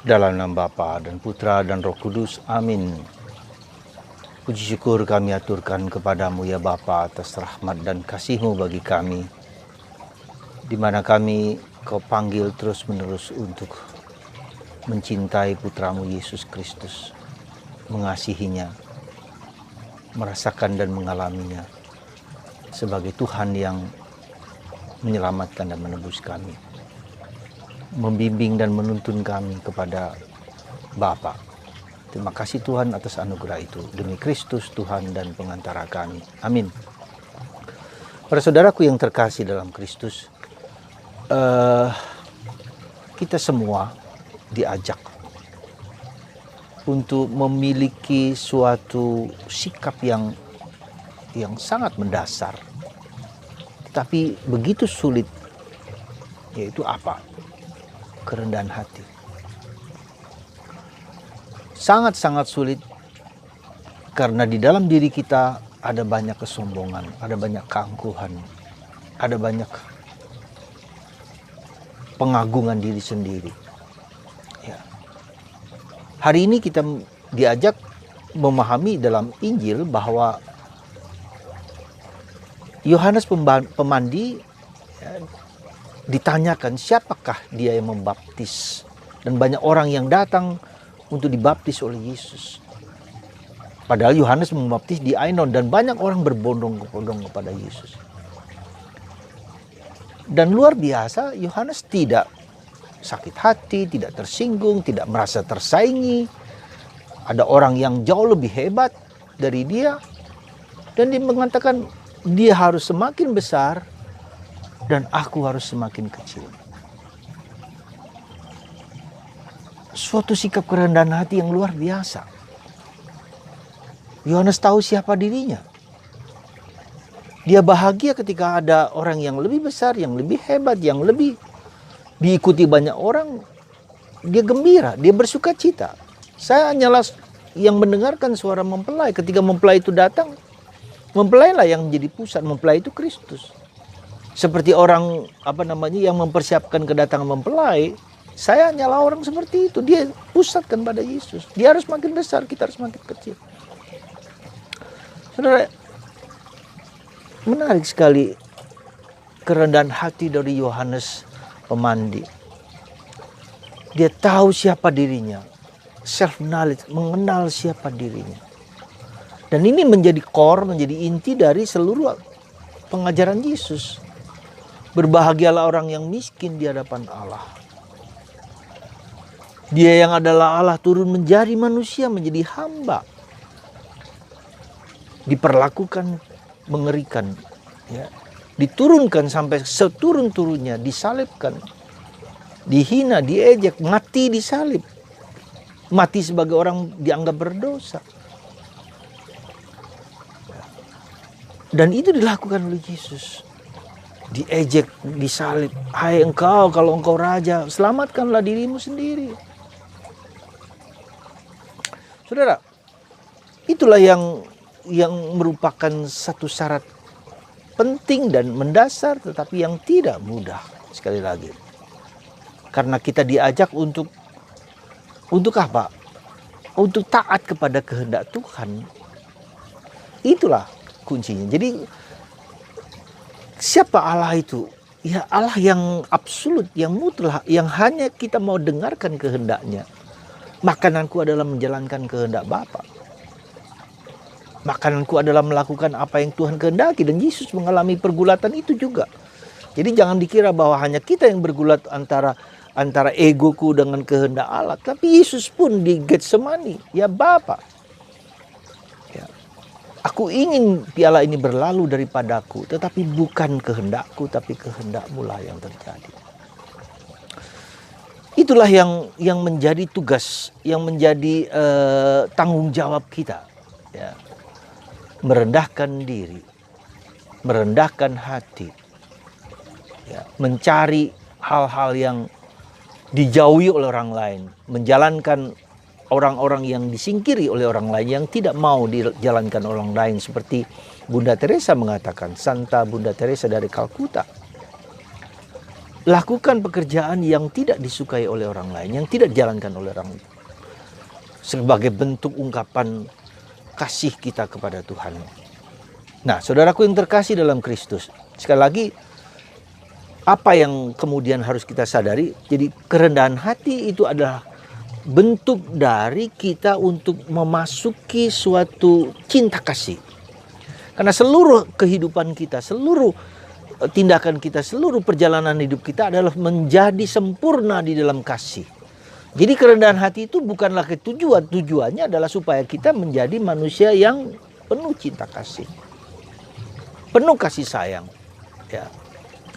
Dalam nama Bapa dan Putra dan Roh Kudus. Amin. Puji syukur kami aturkan kepadamu ya Bapa atas rahmat dan kasih-Mu bagi kami, di mana kami Kau panggil terus-menerus untuk mencintai Putramu Yesus Kristus, mengasihinya, merasakan dan mengalaminya sebagai Tuhan yang menyelamatkan dan menebus kami, membimbing dan menuntun kami kepada Bapa. Terima kasih Tuhan atas anugerah itu. Demi Kristus Tuhan dan pengantara kami. Amin. Para saudaraku yang terkasih dalam Kristus, kita semua diajak untuk memiliki suatu sikap yang sangat mendasar, tapi begitu sulit, yaitu apa? Kerendahan hati. Sangat-sangat sulit, karena di dalam diri kita ada banyak kesombongan, ada banyak keangkuhan, ada banyak pengagungan diri sendiri. Ya. Hari ini kita diajak memahami dalam Injil bahwa Yohanes Pemandi ditanyakan siapakah dia yang membaptis, dan banyak orang yang datang untuk dibaptis oleh Yesus. Padahal Yohanes membaptis di Ainon dan banyak orang berbondong-bondong kepada Yesus. Dan luar biasa, Yohanes tidak sakit hati, tidak tersinggung, tidak merasa tersaingi. Ada orang yang jauh lebih hebat dari dia, dan dia mengatakan dia harus semakin besar dan aku harus semakin kecil. Suatu sikap kerendahan hati yang luar biasa. Yohanes tahu siapa dirinya. Dia bahagia ketika ada orang yang lebih besar, yang lebih hebat, yang lebih diikuti banyak orang. Dia gembira, dia bersuka cita. Saya hanyalah yang mendengarkan suara mempelai. Ketika mempelai itu datang, mempelailah yang menjadi pusat. Mempelai itu Kristus. Seperti orang yang mempersiapkan kedatangan mempelai, saya hanyalah orang seperti itu. Dia pusatkan pada Yesus. Dia harus makin besar, kita harus makin kecil. Saudara, menarik sekali kerendahan hati dari Yohanes Pemandi. Dia tahu siapa dirinya, self knowledge, mengenal siapa dirinya. Dan ini menjadi core, menjadi inti dari seluruh pengajaran Yesus. Berbahagialah orang yang miskin di hadapan Allah. Dia yang adalah Allah turun menjadi manusia, menjadi hamba. Diperlakukan mengerikan, ya. Diturunkan sampai seturun-turunnya, disalibkan, dihina, diejek, mati disalib. Mati sebagai orang dianggap berdosa. Dan itu dilakukan oleh Yesus. Diejek, disalib. Hai engkau, kalau engkau raja, selamatkanlah dirimu sendiri. Saudara, itulah yang merupakan satu syarat penting dan mendasar, tetapi yang tidak mudah. Sekali lagi, karena kita diajak untuk apa? Untuk taat kepada kehendak Tuhan. Itulah kuncinya. Jadi siapa Allah itu? Ya Allah yang absolut, yang mutlak, yang hanya kita mau dengarkan kehendaknya. Makananku adalah menjalankan kehendak Bapa. Makananku adalah melakukan apa yang Tuhan kehendaki, dan Yesus mengalami pergulatan itu juga. Jadi jangan dikira bahwa hanya kita yang bergulat antara egoku dengan kehendak Allah, tapi Yesus pun di Getsemani, ya Bapa, ya, aku ingin piala ini berlalu daripadaku, tetapi bukan kehendakku, tapi kehendak-Mu lah yang terjadi. Itulah yang menjadi tugas, yang menjadi tanggung jawab kita, ya. Merendahkan diri, merendahkan hati, ya. Mencari hal-hal yang dijauhi oleh orang lain, menjalankan orang-orang yang disingkiri oleh orang lain, yang tidak mau dijalankan orang lain, seperti Bunda Teresa mengatakan, Santa Bunda Teresa dari Kalkuta. lakukan pekerjaan yang tidak disukai oleh orang lain, yang tidak dijalankan oleh orang lain, sebagai bentuk ungkapan kasih kita kepada Tuhan. Nah, saudaraku yang terkasih dalam Kristus, sekali lagi, apa yang kemudian harus kita sadari, jadi kerendahan hati itu adalah bentuk dari kita untuk memasuki suatu cinta kasih. Karena seluruh kehidupan kita, seluruh tindakan kita, seluruh perjalanan hidup kita adalah menjadi sempurna di dalam kasih. Jadi kerendahan hati itu bukanlah tujuannya adalah supaya kita menjadi manusia yang penuh cinta kasih, penuh kasih sayang. Ya,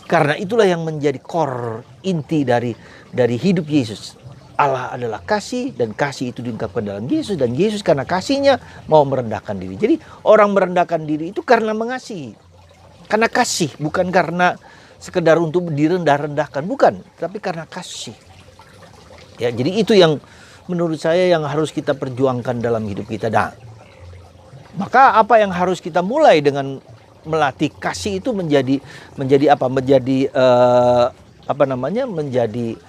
karena itulah yang menjadi core inti dari hidup Yesus. Allah adalah kasih, dan kasih itu diungkapkan dalam Yesus, dan Yesus karena kasihnya mau merendahkan diri. Jadi orang merendahkan diri itu karena mengasihi. Karena kasih, bukan karena sekedar untuk direndah-rendahkan, bukan, tapi karena kasih. Ya, jadi itu yang menurut saya yang harus kita perjuangkan dalam hidup kita. Nah, maka apa yang harus kita mulai dengan melatih kasih itu menjadi apa? Menjadi menjadi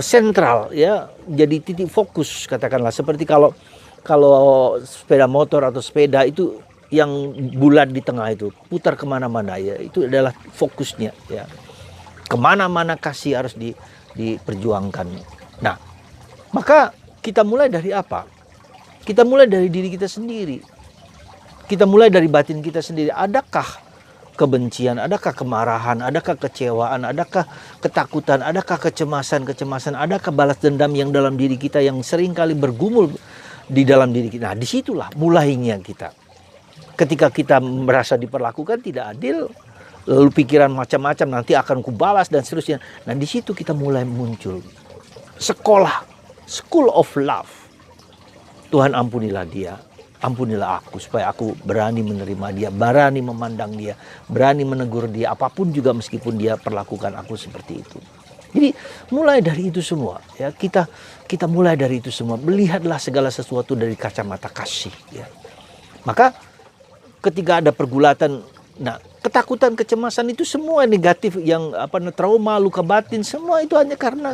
sentral, ya, jadi titik fokus, katakanlah seperti kalau sepeda motor atau sepeda itu yang bulat di tengah itu putar kemana-mana, ya, itu adalah fokusnya, ya, kemana-mana kasih harus diperjuangkan. Nah, maka kita mulai dari apa? Kita mulai dari diri kita sendiri, kita mulai dari batin kita sendiri. Adakah kebencian, adakah kemarahan, adakah kecewaan, adakah ketakutan, adakah kecemasan, adakah balas dendam yang dalam diri kita yang seringkali bergumul di dalam diri kita. Nah, disitulah mulainya kita. Ketika kita merasa diperlakukan tidak adil, lalu pikiran macam-macam, nanti akan kubalas dan seterusnya. Nah, di situ kita mulai muncul sekolah, school of love. Tuhan, ampunilah dia, ampunilah aku, supaya aku berani menerima dia, berani memandang dia, berani menegur dia, apapun juga meskipun dia perlakukan aku seperti itu. Jadi mulai dari itu semua, ya, kita mulai dari itu semua. Melihatlah segala sesuatu dari kacamata kasih, ya. Maka ketika ada pergulatan, nah, ketakutan, kecemasan itu semua negatif, yang trauma, luka batin, semua itu hanya karena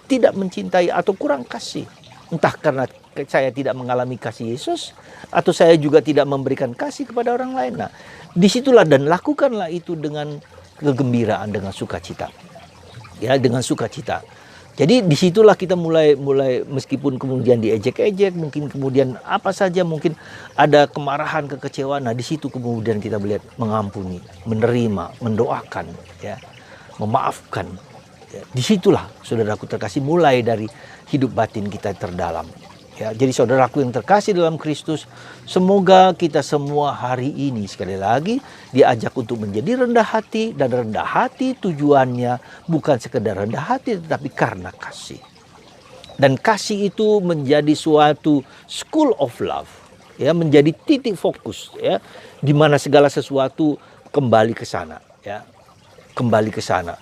tidak mencintai atau kurang kasih. Entah karena saya tidak mengalami kasih Yesus, atau saya juga tidak memberikan kasih kepada orang lain. Nah, disitulah, dan lakukanlah itu dengan kegembiraan, dengan sukacita, ya, dengan sukacita. Jadi disitulah kita mulai meskipun kemudian diejek-ejek, mungkin kemudian apa saja, mungkin ada kemarahan, kekecewaan. Nah, di situ kemudian kita melihat mengampuni, menerima, mendoakan, ya, memaafkan. Ya, disitulah, saudaraku terkasih, mulai dari hidup batin kita terdalam. Ya, jadi saudaraku yang terkasih dalam Kristus, semoga kita semua hari ini sekali lagi diajak untuk menjadi rendah hati, dan rendah hati tujuannya bukan sekedar rendah hati, tetapi karena kasih. Dan kasih itu menjadi suatu school of love, ya, menjadi titik fokus, ya, di mana segala sesuatu kembali ke sana, ya, kembali ke sana.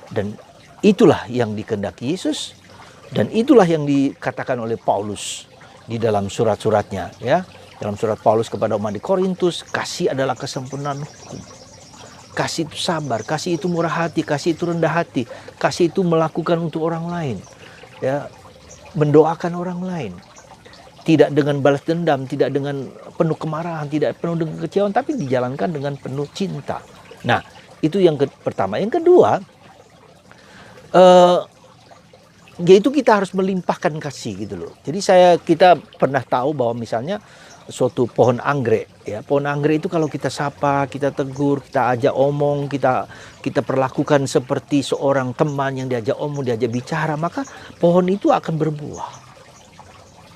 Dan itulah yang dikehendaki Yesus. Dan itulah yang dikatakan oleh Paulus di dalam surat-suratnya, ya. Dalam surat Paulus kepada umat di Korintus, kasih adalah kesempurnaan hukum. Kasih itu sabar, kasih itu murah hati, kasih itu rendah hati, kasih itu melakukan untuk orang lain, ya, mendoakan orang lain. Tidak dengan balas dendam, tidak dengan penuh kemarahan, tidak penuh dengan kekecewaan, tapi dijalankan dengan penuh cinta. Nah, itu yang pertama. Yang kedua, yaitu kita harus melimpahkan kasih, gitu loh. Jadi kita pernah tahu bahwa misalnya suatu pohon anggrek, ya, pohon anggrek itu kalau kita sapa, kita tegur, kita ajak omong, kita perlakukan seperti seorang teman yang diajak omong, diajak bicara, maka pohon itu akan berbuah,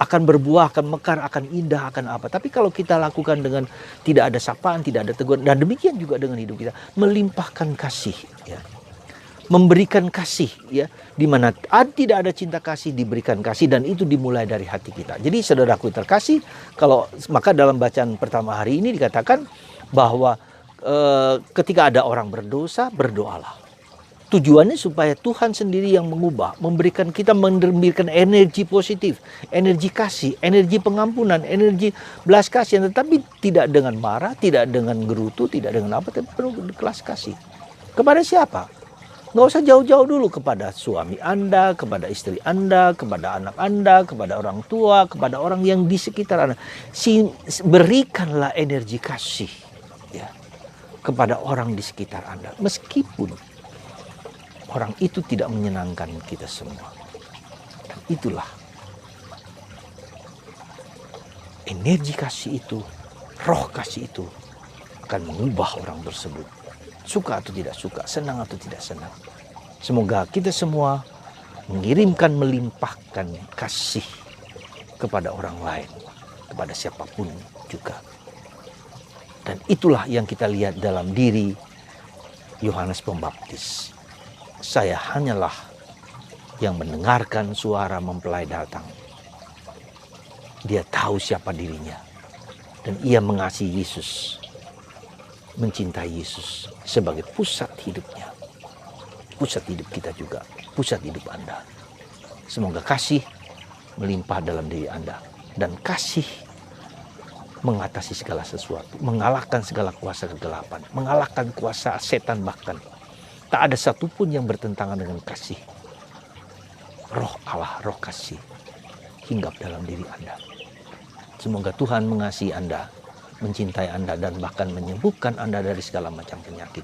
akan mekar, akan indah, akan apa. Tapi kalau kita lakukan dengan tidak ada sapaan, tidak ada teguran, dan demikian juga dengan hidup kita, melimpahkan kasih, ya, memberikan kasih, ya, di mana tidak ada cinta kasih, diberikan kasih, dan itu dimulai dari hati kita. Jadi saudaraku terkasih, maka dalam bacaan pertama hari ini dikatakan bahwa ketika ada orang berdosa, berdoalah. Tujuannya supaya Tuhan sendiri yang mengubah, memberikan energi positif, energi kasih, energi pengampunan, energi belas kasihan, tetapi tidak dengan marah, tidak dengan gerutu, tidak dengan apa, tapi penuh kelas kasih. Kepada siapa? Nggak usah jauh-jauh dulu, kepada suami Anda, kepada istri Anda, kepada anak Anda, kepada orang tua, kepada orang yang di sekitar Anda. Berikanlah energi kasih ya, kepada orang di sekitar Anda. Meskipun orang itu tidak menyenangkan kita semua. Dan itulah energi kasih itu, roh kasih itu akan mengubah orang tersebut. Suka atau tidak suka, senang atau tidak senang. Semoga kita semua mengirimkan, melimpahkan kasih kepada orang lain, kepada siapapun juga. Dan itulah yang kita lihat dalam diri Yohanes Pembaptis. Saya hanyalah yang mendengarkan suara mempelai datang. Dia tahu siapa dirinya. Dan ia mengasihi Yesus. Mencintai Yesus sebagai pusat hidupnya. Pusat hidup kita juga. Pusat hidup Anda. Semoga kasih melimpah dalam diri Anda. Dan kasih mengatasi segala sesuatu. Mengalahkan segala kuasa kegelapan. Mengalahkan kuasa setan bahkan. Tak ada satupun yang bertentangan dengan kasih. Roh Allah, roh kasih hinggap dalam diri Anda. Semoga Tuhan mengasihi Anda, mencintai Anda, dan bahkan menyembuhkan Anda dari segala macam penyakit.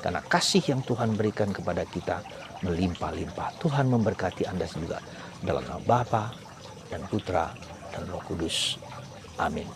Karena kasih yang Tuhan berikan kepada kita melimpah-limpah. Tuhan memberkati Anda juga dalam nama Bapa dan Putra dan Roh Kudus. Amin.